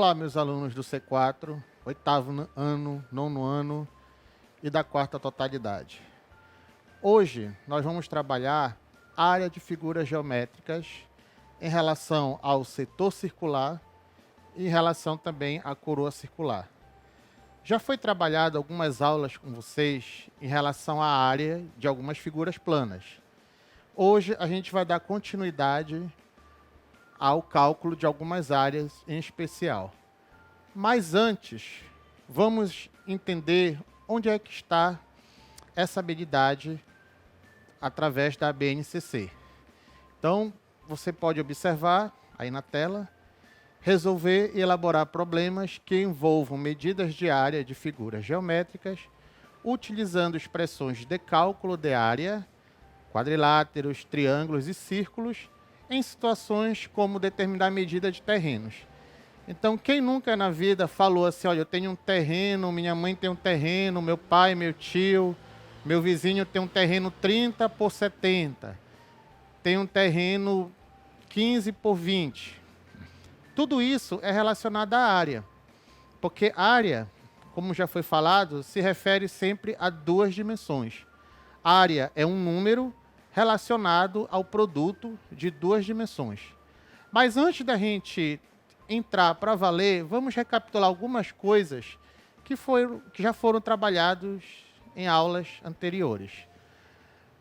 Olá, meus alunos do C4, oitavo ano, nono ano e da quarta totalidade. Hoje nós vamos trabalhar a área de figuras geométricas em relação ao setor circular e em relação também à coroa circular. Já foi trabalhado algumas aulas com vocês em relação à área de algumas figuras planas. Hoje a gente vai dar continuidade ao cálculo de algumas áreas em especial. Mas antes, vamos entender onde é que está essa habilidade através da BNCC. Então, você pode observar aí na tela, resolver e elaborar problemas que envolvam medidas de área de figuras geométricas, utilizando expressões de cálculo de área, quadriláteros, triângulos e círculos, em situações como determinar a medida de terrenos. Então, quem nunca na vida falou assim, olha, eu tenho um terreno, minha mãe tem um terreno, meu pai, meu tio, meu vizinho tem um terreno 30 por 70, tem um terreno 15 por 20. Tudo isso é relacionado à área, porque área, como já foi falado, se refere sempre a duas dimensões. Área é um número relacionado ao produto de duas dimensões. Mas antes da gente entrar para valer, vamos recapitular algumas coisas que já foram trabalhados em aulas anteriores.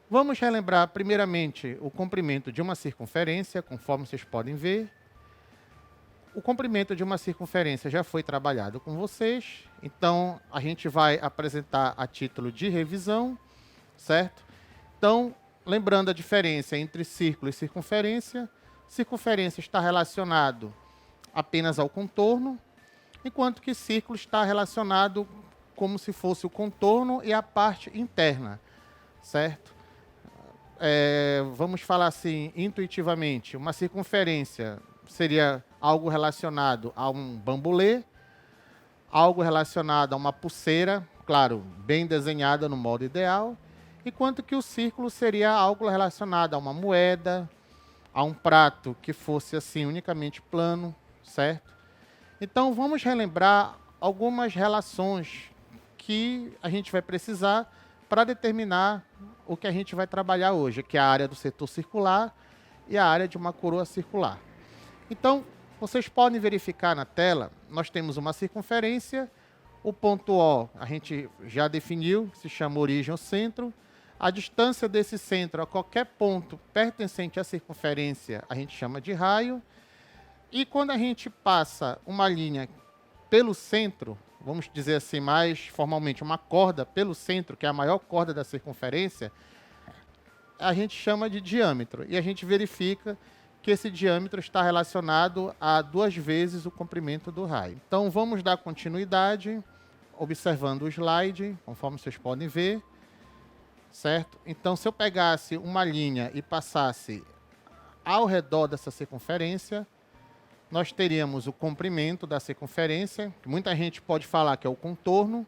Vamos relembrar, primeiramente, o comprimento de uma circunferência, conforme vocês podem ver. O comprimento de uma circunferência já foi trabalhado com vocês, então a gente vai apresentar a título de revisão, certo? Então, lembrando a diferença entre círculo e circunferência, circunferência está relacionado apenas ao contorno, enquanto que círculo está relacionado como se fosse o contorno e a parte interna, certo? Vamos falar assim, intuitivamente, uma circunferência seria algo relacionado a um bambolê, algo relacionado a uma pulseira, claro, bem desenhada no modo ideal, enquanto que o círculo seria algo relacionado a uma moeda, a um prato que fosse assim unicamente plano, certo? Então vamos relembrar algumas relações que a gente vai precisar para determinar o que a gente vai trabalhar hoje, que é a área do setor circular e a área de uma coroa circular. Então, vocês podem verificar na tela, nós temos uma circunferência, o ponto O a gente já definiu, se chama origem ou centro. A distância desse centro a qualquer ponto pertencente à circunferência a gente chama de raio. E quando a gente passa uma linha pelo centro, vamos dizer assim mais formalmente, uma corda pelo centro, que é a maior corda da circunferência, a gente chama de diâmetro. E a gente verifica que esse diâmetro está relacionado a 2 vezes o comprimento do raio. Então vamos dar continuidade, observando o slide, conforme vocês podem ver. Certo? Então, se eu pegasse uma linha e passasse ao redor dessa circunferência, nós teríamos o comprimento da circunferência, que muita gente pode falar que é o contorno.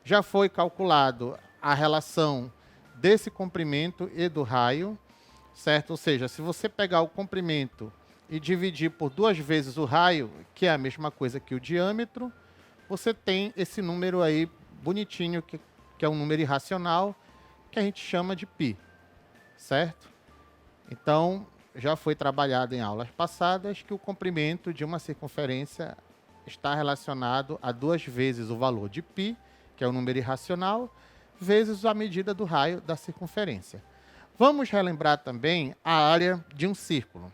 Já foi calculado a relação desse comprimento e do raio, certo? Ou seja, se você pegar o comprimento e dividir por 2 vezes o raio, que é a mesma coisa que o diâmetro, você tem esse número aí bonitinho, que é um número irracional, que a gente chama de π, certo? Então, já foi trabalhado em aulas passadas que o comprimento de uma circunferência está relacionado a 2 vezes o valor de π, que é o número irracional, vezes a medida do raio da circunferência. Vamos relembrar também a área de um círculo.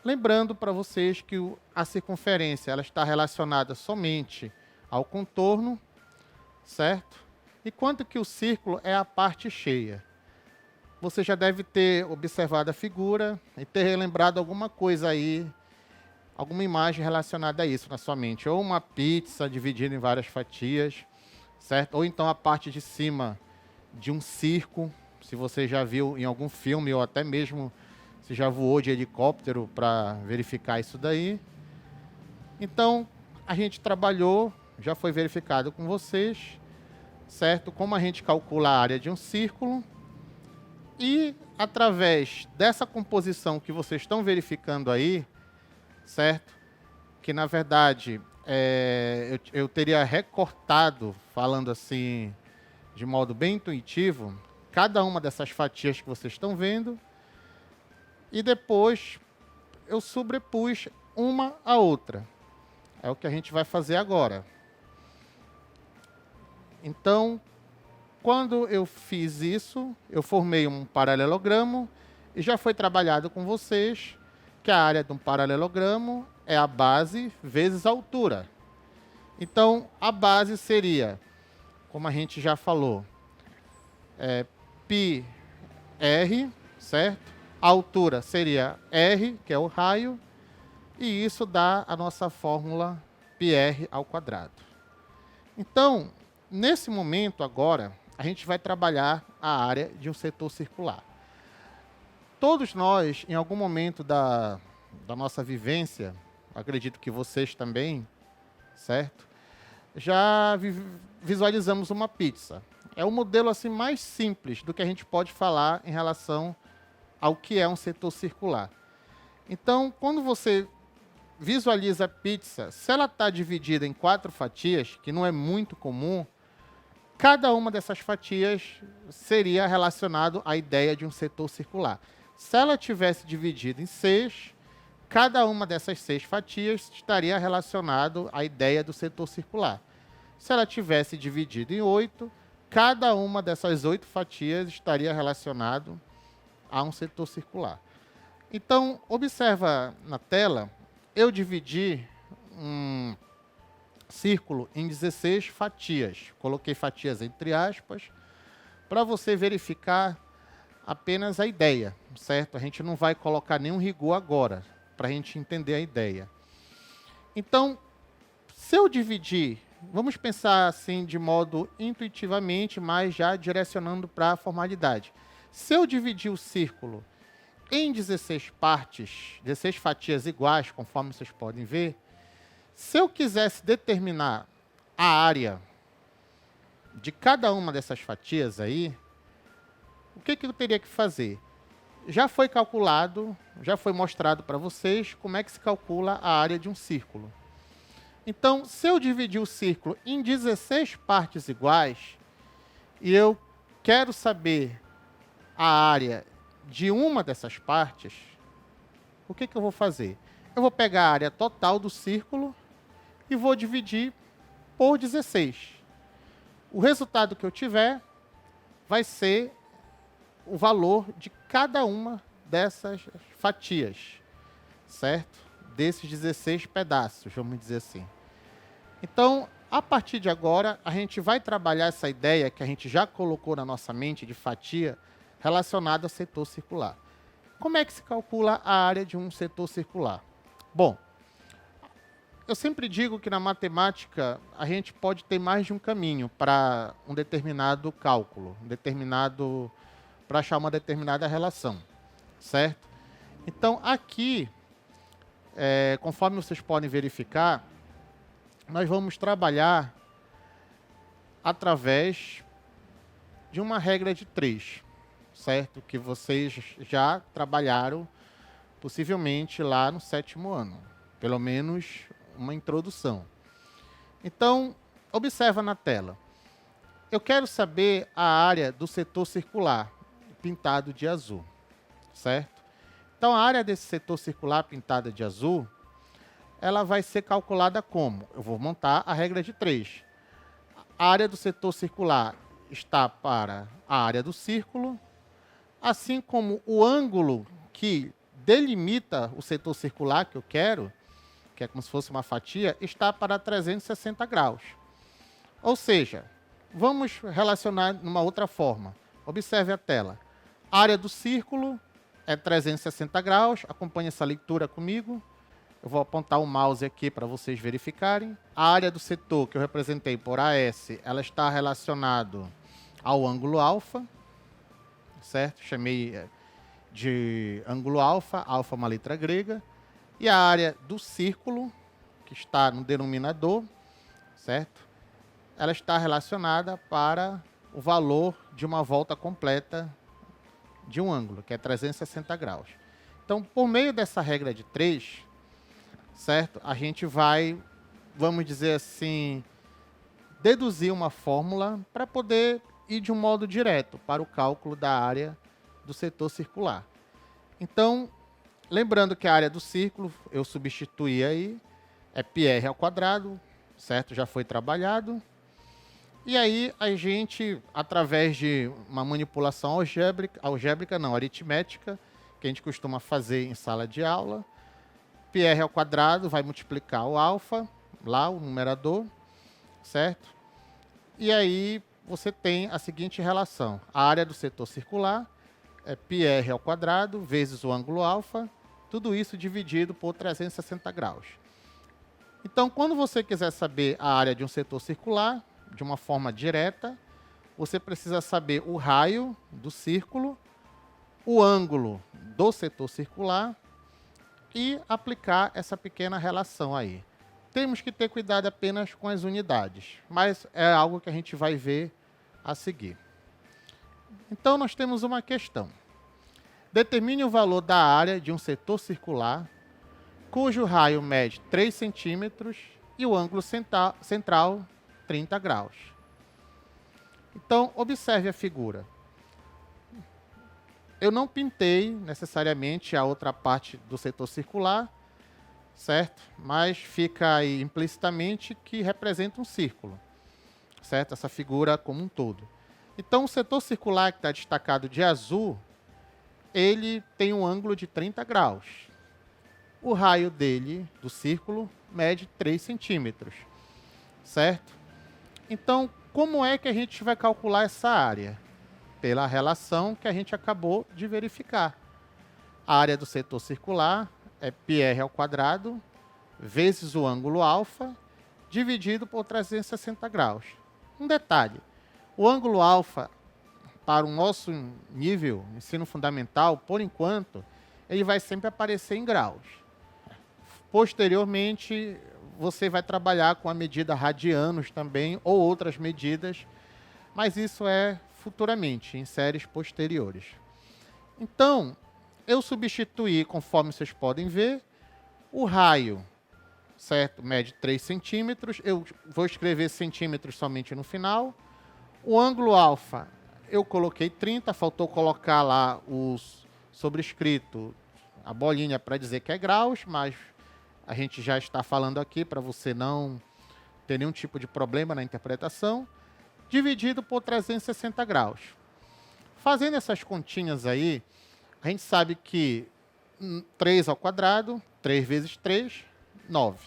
Lembrando para vocês que a circunferência ela está relacionada somente ao contorno, certo? Enquanto que o círculo é a parte cheia. Você já deve ter observado a figura e ter relembrado alguma coisa aí, alguma imagem relacionada a isso na sua mente. Ou uma pizza dividida em várias fatias, certo? Ou então a parte de cima de um circo, se você já viu em algum filme ou até mesmo se já voou de helicóptero para verificar isso daí. Então, a gente trabalhou, já foi verificado com vocês, certo? Como a gente calcula a área de um círculo e através dessa composição que vocês estão verificando aí, certo? que na verdade eu teria recortado, falando assim, de modo bem intuitivo, cada uma dessas fatias que vocês estão vendo, e depois eu sobrepus uma à outra. É o que a gente vai fazer agora. Então, quando eu fiz isso, eu formei um paralelogramo e já foi trabalhado com vocês que a área de um paralelogramo é a base vezes a altura. Então, a base seria, como a gente já falou, πr, certo? A altura seria r, que é o raio, e isso dá a nossa fórmula πr ao quadrado. Então, nesse momento agora, a gente vai trabalhar a área de um setor circular. Todos nós, em algum momento da nossa vivência, acredito que vocês também, certo? Já visualizamos uma pizza. É o modelo assim mais simples do que a gente pode falar em relação ao que é um setor circular. Então, quando você visualiza a pizza, se ela está dividida em 4 fatias, que não é muito comum, cada uma dessas fatias seria relacionado à ideia de um setor circular. Se ela tivesse dividida em 6, cada uma dessas 6 fatias estaria relacionado à ideia do setor circular. Se ela tivesse dividido em 8, cada uma dessas 8 fatias estaria relacionado a um setor circular. Então, observa na tela, eu dividi um círculo em 16 fatias. Coloquei fatias entre aspas, para você verificar apenas a ideia, certo? A gente não vai colocar nenhum rigor agora, para a gente entender a ideia. Então, se eu dividir, vamos pensar assim de modo intuitivamente, mas já direcionando para a formalidade. Se eu dividir o círculo em 16 partes, 16 fatias iguais, conforme vocês podem ver, se eu quisesse determinar a área de cada uma dessas fatias aí, o que eu teria que fazer? Já foi calculado, já foi mostrado para vocês como é que se calcula a área de um círculo. Então, se eu dividir o círculo em 16 partes iguais, e eu quero saber a área de uma dessas partes, o que eu vou fazer? Eu vou pegar a área total do círculo e vou dividir por 16. O resultado que eu tiver vai ser o valor de cada uma dessas fatias, certo? Desses 16 pedaços, vamos dizer assim. Então, a partir de agora, a gente vai trabalhar essa ideia que a gente já colocou na nossa mente de fatia relacionada ao setor circular. Como é que se calcula a área de um setor circular? Bom, eu sempre digo que na matemática a gente pode ter mais de um caminho para um determinado cálculo, para achar uma determinada relação, certo? Então, aqui, conforme vocês podem verificar, nós vamos trabalhar através de uma regra de 3, certo? Que vocês já trabalharam, possivelmente, lá no 7º ano. Pelo menos uma introdução. Então, observa na tela. Eu quero saber a área do setor circular, pintado de azul, certo? Então, a área desse setor circular pintada de azul, ela vai ser calculada como? Eu vou montar a regra de 3. A área do setor circular está para a área do círculo, assim como o ângulo que delimita o setor circular que eu quero, que é como se fosse uma fatia, está para 360 graus. Ou seja, vamos relacionar de uma outra forma. Observe a tela. A área do círculo é 360 graus, acompanhe essa leitura comigo. Eu vou apontar o mouse aqui para vocês verificarem. A área do setor que eu representei por AS, ela está relacionada ao ângulo alfa, certo? Chamei de ângulo alfa, alfa é uma letra grega. E a área do círculo, que está no denominador, certo? Ela está relacionada para o valor de uma volta completa de um ângulo, que é 360 graus. Então, por meio dessa regra de 3, certo? A gente vai, vamos dizer assim, deduzir uma fórmula para poder ir de um modo direto para o cálculo da área do setor circular. Então, lembrando que a área do círculo, eu substituí aí, é πr ao quadrado, certo? Já foi trabalhado. E aí a gente, através de uma manipulação algébrica não, aritmética, que a gente costuma fazer em sala de aula, πr ao quadrado vai multiplicar o alfa, lá o numerador, certo? E aí você tem a seguinte relação. A área do setor circular é πr ao quadrado vezes o ângulo alfa, tudo isso dividido por 360 graus. Então, quando você quiser saber a área de um setor circular, de uma forma direta, você precisa saber o raio do círculo, o ângulo do setor circular e aplicar essa pequena relação aí. Temos que ter cuidado apenas com as unidades, mas é algo que a gente vai ver a seguir. Então, nós temos uma questão. Determine o valor da área de um setor circular, cujo raio mede 3 centímetros e o ângulo central 30 graus. Então, observe a figura. Eu não pintei necessariamente a outra parte do setor circular, certo? Mas fica aí implicitamente que representa um círculo, certo? Essa figura como um todo. Então, o setor circular que está destacado de azul, ele tem um ângulo de 30 graus. O raio dele, do círculo, mede 3 centímetros, certo? Então, como é que a gente vai calcular essa área? Pela relação que a gente acabou de verificar. A área do setor circular é πr ao quadrado vezes o ângulo alfa dividido por 360 graus. Um detalhe, o ângulo alfa, para o nosso nível, ensino fundamental, por enquanto, ele vai sempre aparecer em graus. Posteriormente, você vai trabalhar com a medida radianos também, ou outras medidas, mas isso é futuramente, em séries posteriores. Então, eu substituí, conforme vocês podem ver, o raio, certo? Mede 3 centímetros, eu vou escrever centímetros somente no final. O ângulo alfa, eu coloquei 30, faltou colocar lá os sobrescrito, a bolinha para dizer que é graus, mas a gente já está falando aqui para você não ter nenhum tipo de problema na interpretação, dividido por 360 graus. Fazendo essas continhas aí, a gente sabe que 3 ao quadrado, 3 vezes 3, 9,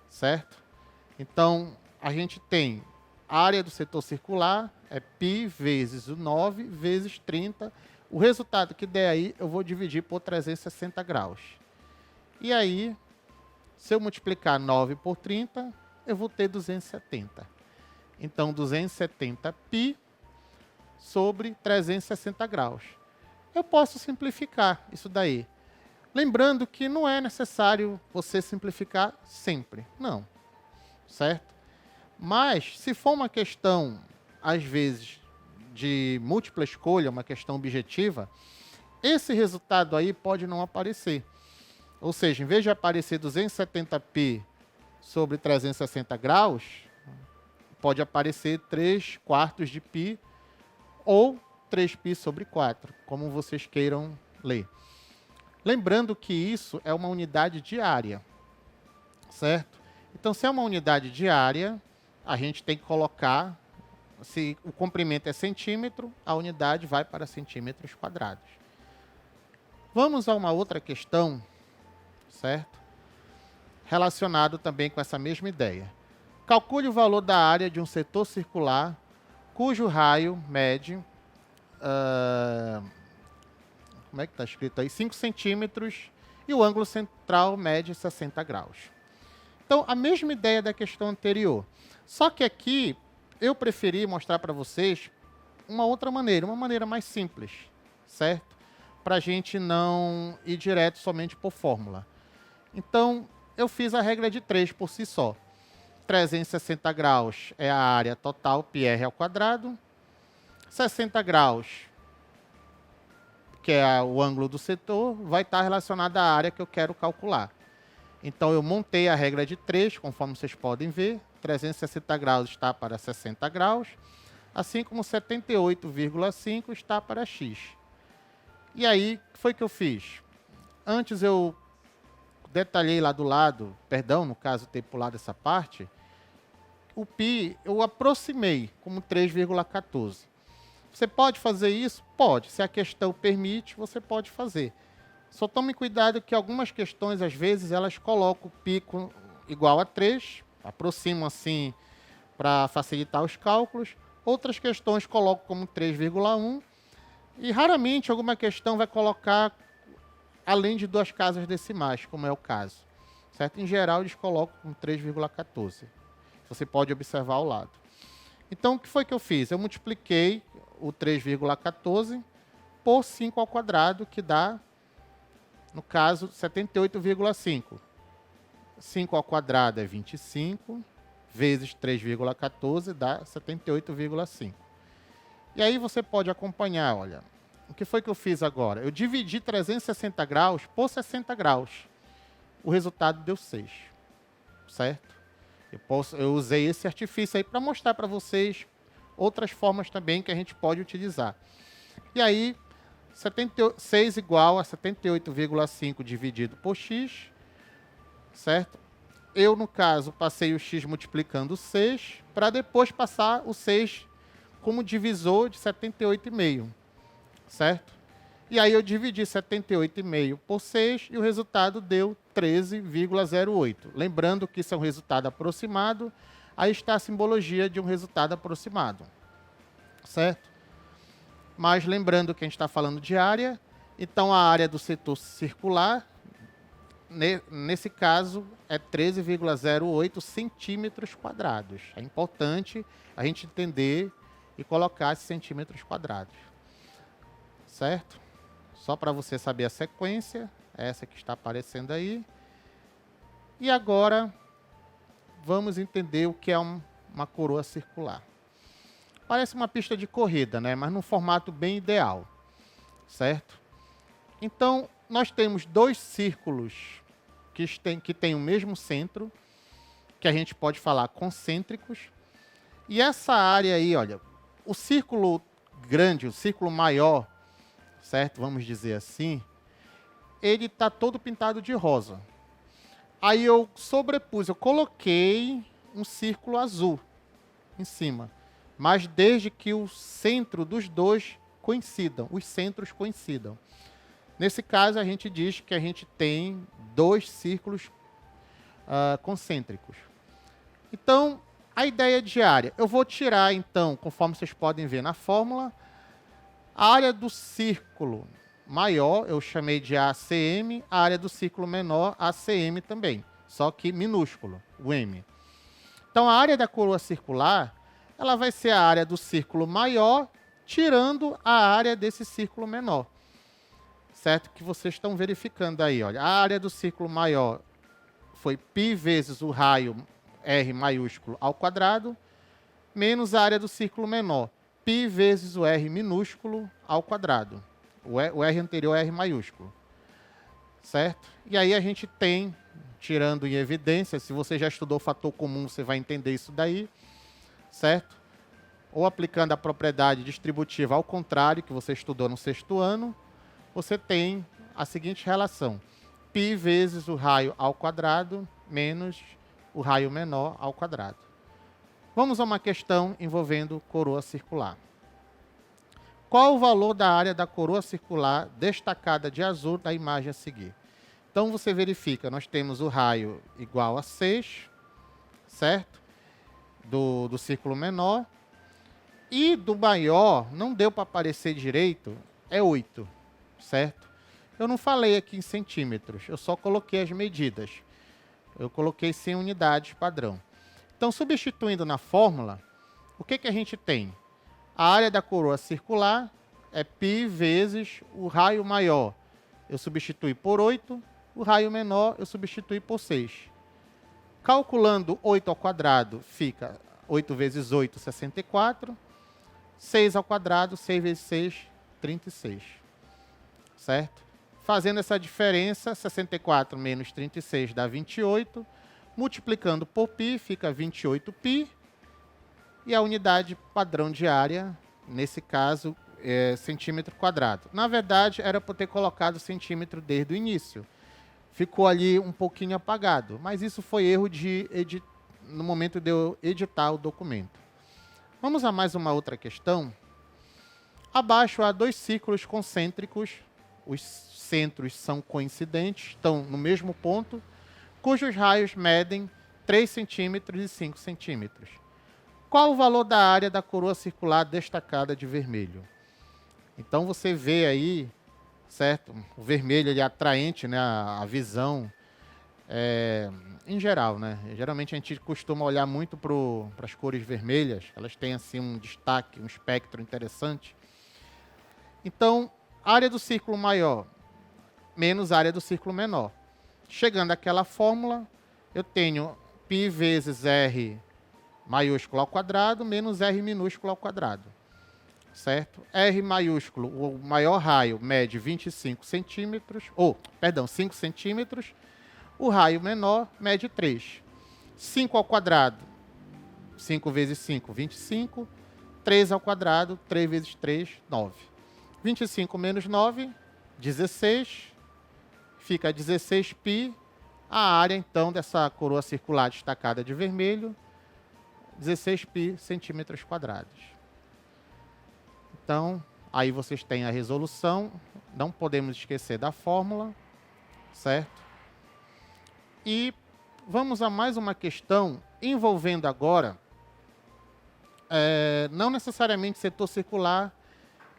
certo? Então, a gente tem a área do setor circular, é π vezes o 9 vezes 30. O resultado que der aí, eu vou dividir por 360 graus. E aí, se eu multiplicar 9 por 30, eu vou ter 270. Então, 270 π sobre 360 graus. Eu posso simplificar isso daí. Lembrando que não é necessário você simplificar sempre. Não. Certo? Mas, se for uma questão, às vezes, de múltipla escolha, uma questão objetiva, esse resultado aí pode não aparecer. Ou seja, em vez de aparecer 270π sobre 360 graus, pode aparecer 3/4 de π ou 3π sobre 4, como vocês queiram ler. Lembrando que isso é uma unidade diária, certo? Então, se é uma unidade diária, a gente tem que colocar, se o comprimento é centímetro, a unidade vai para centímetros quadrados. Vamos a uma outra questão, certo? Relacionado também com essa mesma ideia. Calcule o valor da área de um setor circular cujo raio mede, como é que está escrito aí? 5 centímetros e o ângulo central mede 60 graus. Então, a mesma ideia da questão anterior. Só que aqui, eu preferi mostrar para vocês uma outra maneira, uma maneira mais simples, certo? Para a gente não ir direto somente por fórmula. Então, eu fiz a regra de 3 por si só. 360 graus é a área total, πr ao quadrado. 60 graus, que é o ângulo do setor, vai estar relacionado à área que eu quero calcular. Então, eu montei a regra de 3, conforme vocês podem ver. 360 graus está para 60 graus, assim como 78,5 está para x. E aí, o que foi que eu fiz? Antes eu detalhei lá do lado, perdão, no caso ter pulado essa parte, o π eu aproximei como 3,14. Você pode fazer isso? Pode. Se a questão permite, você pode fazer. Só tome cuidado que algumas questões, às vezes, elas colocam o pico igual a 3, aproximam assim para facilitar os cálculos. Outras questões colocam como 3,1 e raramente alguma questão vai colocar além de 2 casas decimais, como é o caso. Certo? Em geral, eles colocam com 3,14. Você pode observar ao lado. Então, o que foi que eu fiz? Eu multipliquei o 3,14 por 5 ao quadrado, que dá, no caso, 78,5. 5 ao quadrado é 25, vezes 3,14 dá 78,5. E aí você pode acompanhar, olha, o que foi que eu fiz agora? Eu dividi 360 graus por 60 graus. O resultado deu 6, certo? Eu usei esse artifício aí para mostrar para vocês outras formas também que a gente pode utilizar. E aí, 6 igual a 78,5 dividido por x, certo? Eu, no caso, passei o x multiplicando 6, para depois passar o 6 como divisor de 78,5, certo? E aí eu dividi 78,5 por 6 e o resultado deu 13,08. Lembrando que isso é um resultado aproximado, aí está a simbologia de um resultado aproximado, certo? Mas lembrando que a gente está falando de área, então a área do setor circular, nesse caso, é 13,08 centímetros quadrados. É importante a gente entender e colocar esses centímetros quadrados, certo? Só para você saber a sequência, essa que está aparecendo aí. E agora, vamos entender o que é uma coroa circular. Parece uma pista de corrida, né? Mas num formato bem ideal, certo? Então, nós temos 2 círculos que têm o mesmo centro, que a gente pode falar concêntricos. E essa área aí, olha, o círculo grande, o círculo maior, certo? Vamos dizer assim, ele está todo pintado de rosa. Aí eu sobrepus, eu coloquei um círculo azul em cima, mas desde que o centro dos dois coincidam, os centros coincidam. Nesse caso, a gente diz que a gente tem 2 círculos concêntricos. Então, a ideia de área. Eu vou tirar, então, conforme vocês podem ver na fórmula, a área do círculo maior, eu chamei de ACM, a área do círculo menor, ACM também, só que minúsculo, o M. Então, a área da coroa circular, ela vai ser a área do círculo maior, tirando a área desse círculo menor. Certo? Que vocês estão verificando aí, olha. A área do círculo maior foi π vezes o raio R maiúsculo ao quadrado, menos a área do círculo menor, π vezes o R minúsculo ao quadrado. O R anterior é R maiúsculo. Certo? E aí a gente tem, tirando em evidência, se você já estudou fator comum, você vai entender isso daí, certo? Ou aplicando a propriedade distributiva ao contrário, que você estudou no 6º ano, você tem a seguinte relação: π vezes o raio ao quadrado menos o raio menor ao quadrado. Vamos a uma questão envolvendo coroa circular. Qual o valor da área da coroa circular destacada de azul da imagem a seguir? Então você verifica, nós temos o raio igual a 6, certo? Do círculo menor. E do maior, não deu para aparecer direito, é 8. Certo? Eu não falei aqui em centímetros, eu só coloquei as medidas. Eu coloquei 100 unidades padrão. Então, substituindo na fórmula, o que a gente tem? A área da coroa circular é π vezes o raio maior. Eu substituí por 8, o raio menor eu substituí por 6. Calculando 8 ao quadrado, fica 8 vezes 8, 64. 6 ao quadrado, 6 vezes 6, 36. Certo? Fazendo essa diferença, 64 menos 36 dá 28. Multiplicando por π, fica 28π. E a unidade padrão de área, nesse caso, é centímetro quadrado. Na verdade, era para ter colocado centímetro desde o início. Ficou ali um pouquinho apagado, mas isso foi erro no momento de eu editar o documento. Vamos a mais uma outra questão. Abaixo há dois círculos concêntricos, os centros são coincidentes, estão no mesmo ponto, cujos raios medem 3 centímetros e 5 centímetros. Qual o valor da área da coroa circular destacada de vermelho? Então você vê aí, certo? O vermelho ele é atraente, né? A visão, em geral, né? Geralmente a gente costuma olhar muito para as cores vermelhas, elas têm assim um destaque, um espectro interessante. Então, área do círculo maior menos área do círculo menor. Chegando àquela fórmula, eu tenho π vezes R maiúsculo ao quadrado menos R minúsculo ao quadrado. Certo? R maiúsculo, o maior raio, mede 25 centímetros, 5 centímetros. O raio menor mede 3. 5 ao quadrado, 5 vezes 5, 25. 3 ao quadrado, 3 vezes 3, 9. 25 menos 9, 16. Fica 16π. A área, então, dessa coroa circular destacada de vermelho, 16π centímetros quadrados. Então, aí vocês têm a resolução. Não podemos esquecer da fórmula, certo? E vamos a mais uma questão envolvendo agora, não necessariamente setor circular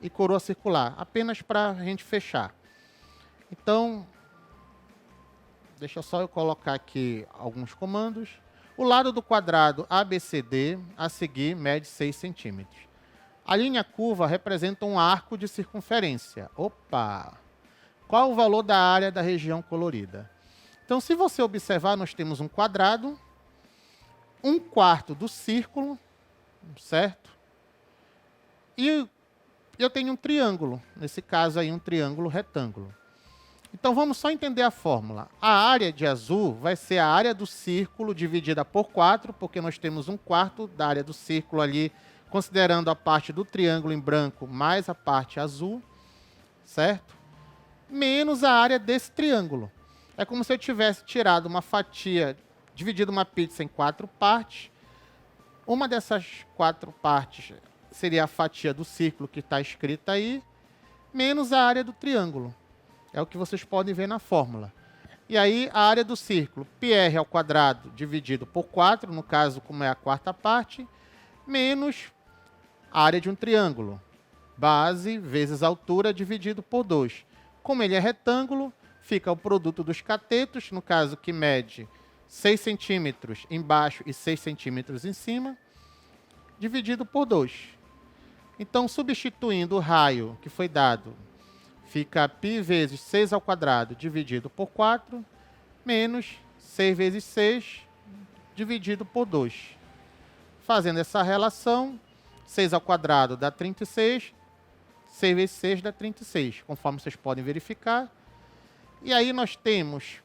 e coroa circular, apenas para a gente fechar. Então, deixa só eu colocar aqui alguns comandos. O lado do quadrado ABCD a seguir mede 6 centímetros. A linha curva representa um arco de circunferência. Opa! Qual o valor da área da região colorida? Então, se você observar, nós temos um quadrado, 1/4 do círculo, certo? E eu tenho um triângulo, nesse caso aí um triângulo retângulo. Então, vamos só entender a fórmula. A área de azul vai ser a área do círculo dividida por 4, porque nós temos 1/4 da área do círculo ali, considerando a parte do triângulo em branco mais a parte azul, certo? Menos a área desse triângulo. É como se eu tivesse tirado uma fatia, dividido uma pizza em 4 partes. Uma dessas 4 partes seria a fatia do círculo que está escrita aí, menos a área do triângulo. É o que vocês podem ver na fórmula. E aí, a área do círculo, πr ao quadrado dividido por 4, no caso, como é a 4ª parte, menos a área de um triângulo, base vezes altura dividido por 2. Como ele é retângulo, fica o produto dos catetos, no caso que mede 6 centímetros embaixo e 6 centímetros em cima, dividido por 2. Então, substituindo o raio que foi dado, fica π vezes 6 ao quadrado dividido por 4, menos 6 vezes 6 dividido por 2. Fazendo essa relação, 6 ao quadrado dá 36, 6 vezes 6 dá 36, conforme vocês podem verificar. E aí nós temos,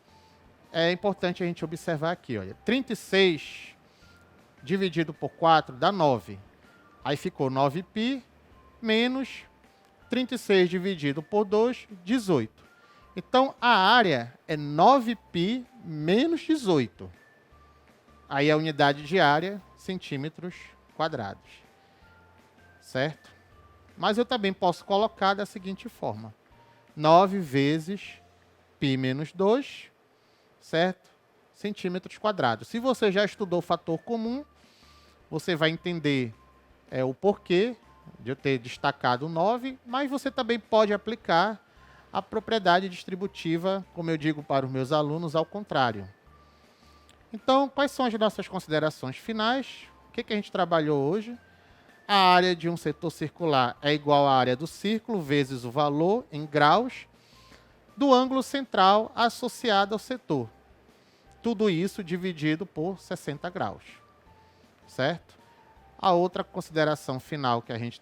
é importante a gente observar aqui, olha, 36 dividido por 4 dá 9. Aí ficou 9π menos 36 dividido por 2, 18. Então, a área é 9π menos 18. Aí a unidade de área, centímetros quadrados. Certo? Mas eu também posso colocar da seguinte forma. 9 vezes π menos 2, certo? Centímetros quadrados. Se você já estudou o fator comum, você vai entender o porquê de eu ter destacado 9, mas você também pode aplicar a propriedade distributiva, como eu digo para os meus alunos, ao contrário. Então, quais são as nossas considerações finais? O que a gente trabalhou hoje? A área de um setor circular é igual à área do círculo vezes o valor em graus do ângulo central associado ao setor. Tudo isso dividido por 60 graus. Certo? A outra consideração final que a gente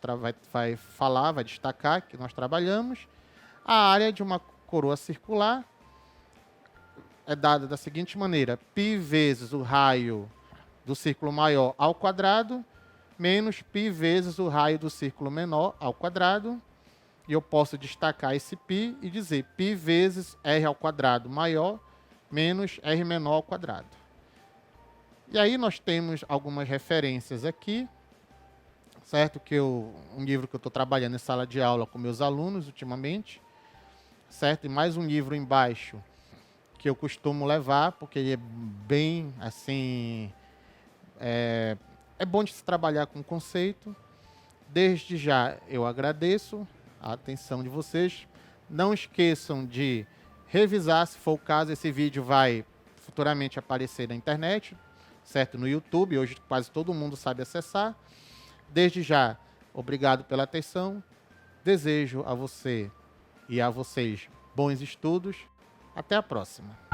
vai falar, vai destacar, que nós trabalhamos, a área de uma coroa circular é dada da seguinte maneira: π vezes o raio do círculo maior ao quadrado, menos π vezes o raio do círculo menor ao quadrado. E eu posso destacar esse π e dizer π vezes r ao quadrado maior menos r menor ao quadrado. E aí nós temos algumas referências aqui, certo? Um livro que eu estou trabalhando em sala de aula com meus alunos ultimamente, certo? E mais um livro embaixo que eu costumo levar, porque ele é bem, assim, é bom de se trabalhar com conceito. Desde já eu agradeço a atenção de vocês. Não esqueçam de revisar, se for o caso, esse vídeo vai futuramente aparecer na internet, certo? No YouTube, hoje quase todo mundo sabe acessar. Desde já, obrigado pela atenção. Desejo a você e a vocês bons estudos. Até a próxima.